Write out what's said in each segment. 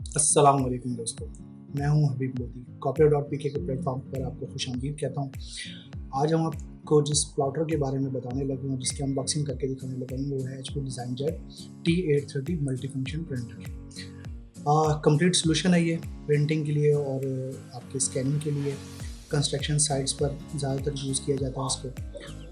अस्सलाम वालेकुम दोस्तों, मैं हूं हबीब लोधी। Copier.pk के प्लेटफॉर्म पर आपको खुशामदीद कहता हूं। आज हम आपको जिस प्लॉटर के बारे में बताने लगे हैं, जिसकी अनबॉक्सिंग करके दिखाने लगे हैं, वो है HP T830 multifunction printer. Complete solution है ये प्रिंटिंग के लिए और आपके स्कैनिंग के लिए। कंस्ट्रक्शन साइट्स पर ज़्यादातर यूज़ किया जाता है इसको,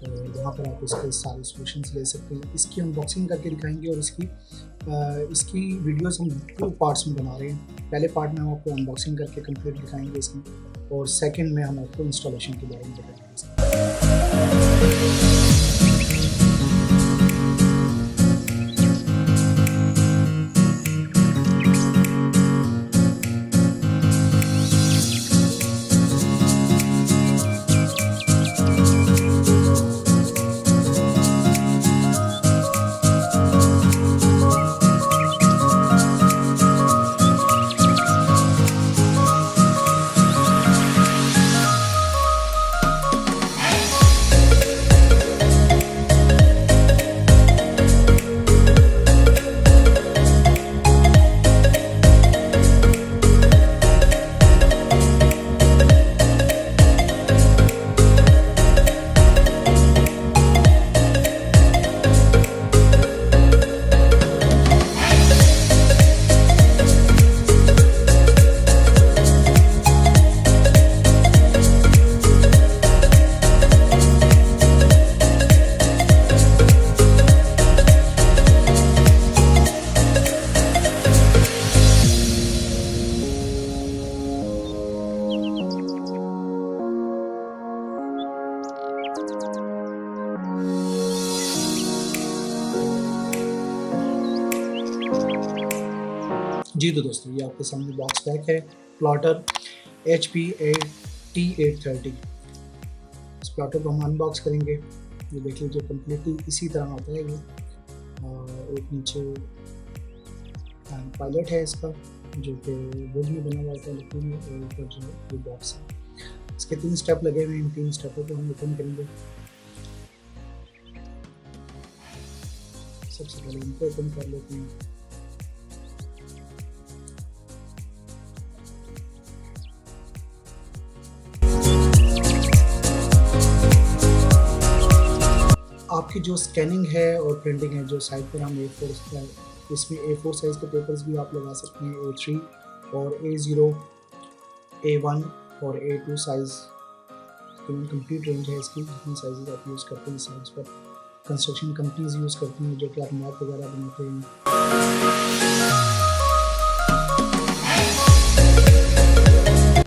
और वहाँ पर आप इसके सारे सॉल्यूशंस ले सकते हैं। इसकी अनबॉक्सिंग करके दिखाएंगे और इसकी वीडियोस हम 2 पार्ट्स में बना रहे हैं। पहले पार्ट में हम आपको अनबॉक्सिंग करके कंप्लीट दिखाएंगे इसकी, और सेकंड में हम आपको इंस्टॉलेशन के बारे में बताएंगे इसकी। जी तो दोस्तों, ये आपके सामने बॉक्स पैक है प्लॉटर HP T830। इस प्लॉटर को हम अनबॉक्स करेंगे। ये देख लीजिए, कम्प्लीटली इसी तरह आता है ये। एक नीचे पायलट है इसका, जो कि वुड में बना हुआ होता है, लकड़ी में, और ऊपर जो ये बॉक्स है। इसके 3 स्टेप लगे हुए हैं। इन 3 स्टेपों को हम ओपन करेंगे। सबसे पहले इनको ओपन कर लेते हैं। आपकी जो स्कैनिंग है और प्रिंटिंग है, जो साइड पर हम इसमें A4 साइज़ के पेपर्स भी आप लगा सकते हैं, A3 और A0, A1 और A2 साइज़। कंप्लीट रेंज है इसकी, जितनी साइज़ आप यूज़ करते हैं साइड्स पर। कंस्ट्रक्शन कंपनीज यूज़ करती हैं, जो कि आप मैप वगैरह बनाते हैं।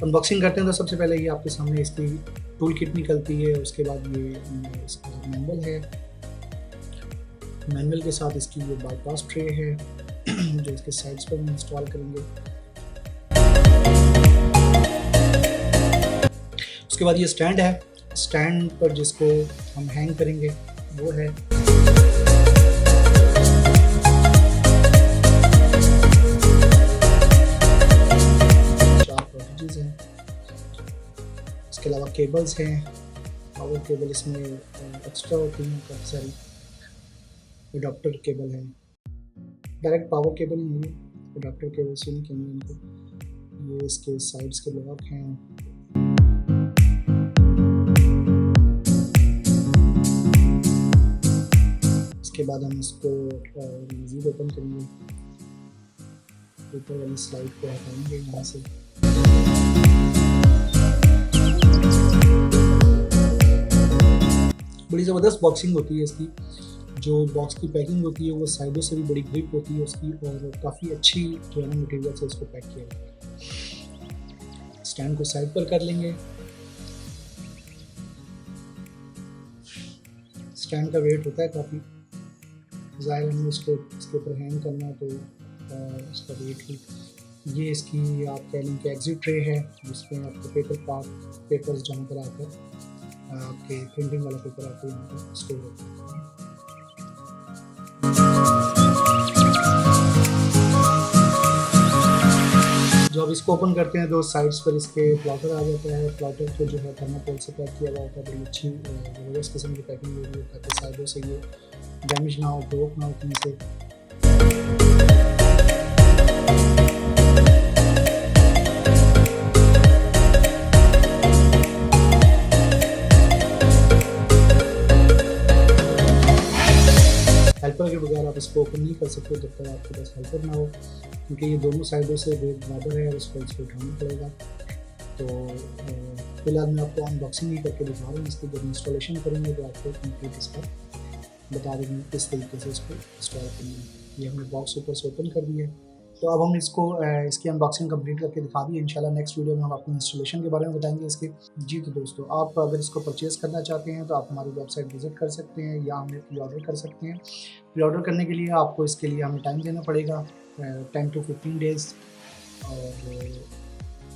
अनबॉक्सिंग करते हैं तो सबसे पहले ये आपके सामने इसकी टूल किट निकलती है। उसके बाद ये इसका मैनुअल है। मैनुअल के साथ इसकी ये बाईपास ट्रे है, जो इसके साइड्स पर हम इंस्टॉल करेंगे। उसके बाद ये स्टैंड है। स्टैंड पर जिसको हम हैंग करेंगे वो है। इसके अलावा केबल्स हैं, पावर केबल इसमें एक्स्ट्रा होती हैं काफ़ी सारी। अडॉप्टर केबल है, डायरेक्ट पावर केबल नहीं है, अडॉप्टर केबल से नहीं कहेंगे इनको। ये इसके साइड्स के ब्लॉक हैं। इसके बाद हम इसको मज़ीद ओपन करेंगे। ऊपर वाली स्लाइड को हटाएंगे यहाँ से। बड़ी ज़बरदस्त बॉक्सिंग होती है इसकी। जो बॉक्स की पैकिंग होती है वो साइडों से भी बड़ी ग्रिप होती है उसकी, और काफ़ी अच्छी जो है ना मटेरियल से इसको पैक किया गया है। स्टैंड को साइड पर कर लेंगे। स्टैंड का वेट होता है काफ़ी, ज़ाहिर हमने इसको इसके ऊपर हैंग करना है, तो इसका वेट ही। ये इसकी आप कह लें कि एग्जिट ट्रे है, जिसमें आपको पेपर्स जहाँ पर आकर आपके प्रिंटिंग वाला पेपर आपको यहाँ पर स्टोर होता है। जब आप इसको ओपन करते हैं तो साइड्स पर इसके प्लॉटर आ जाता है। प्लॉटर को जो है थर्माकोल से पैक किया हुआ होता है। बड़ी अच्छी ज़बरदस्त किस्म की पैकिंग हो रही है, ताकि साइडों से ये डैमेज ना हो, ब्रोक ना हो कहीं से। हेल्पर के बगैर आप इसको ओपन नहीं कर सकते जब तक आपके पास हेल्पर ना हो, क्योंकि ये दोनों साइडों से वेट बराबर है और इसको उठाना पड़ेगा। तो फिलहाल मैं आपको अनबॉक्सिंग ही करके दिखा रहा हूँ। इसकी जब इंस्टॉलेशन करेंगे तो आपको कंप्लीट इसका बता देंगे किस तरीके से इसको इंस्टॉल करना है। ये हमने बॉक्स ऊपर से ओपन कर दिया है। तो अब हम इसको इसकी अनबॉक्सिंग कंप्लीट करके दिखा दी। इंशाल्लाह नेक्स्ट वीडियो में हम आपको इंस्टॉलेशन के बारे में बताएंगे इसके। जी तो दोस्तों, आप अगर इसको परचेज़ करना चाहते हैं तो आप हमारी वेबसाइट विजिट कर सकते हैं या हमें प्री ऑर्डर कर सकते हैं। प्री ऑर्डर करने के लिए आपको इसके लिए हमें टाइम देना पड़ेगा 10 to 15 डेज़। और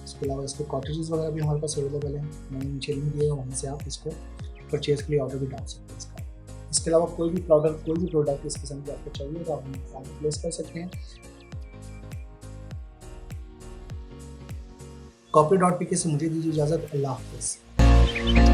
इसके अलावा इसके कॉटेजेस वगैरह भी हमारे पास अवेलेबल हैं, मैंने नीचे लिंक दिया है, वहाँ से आप इसको परचेज़ के लिए ऑर्डर भी डाल सकते हैं इसका। इसके अलावा कोई भी प्रोडक्ट इस किस्म का आपको चाहिए तो आप हमें ऑर्डर प्लेस कर सकते हैं। Copier.pk से मुझे दीजिए इजाज़त। अल्लाह हाफ़िज़।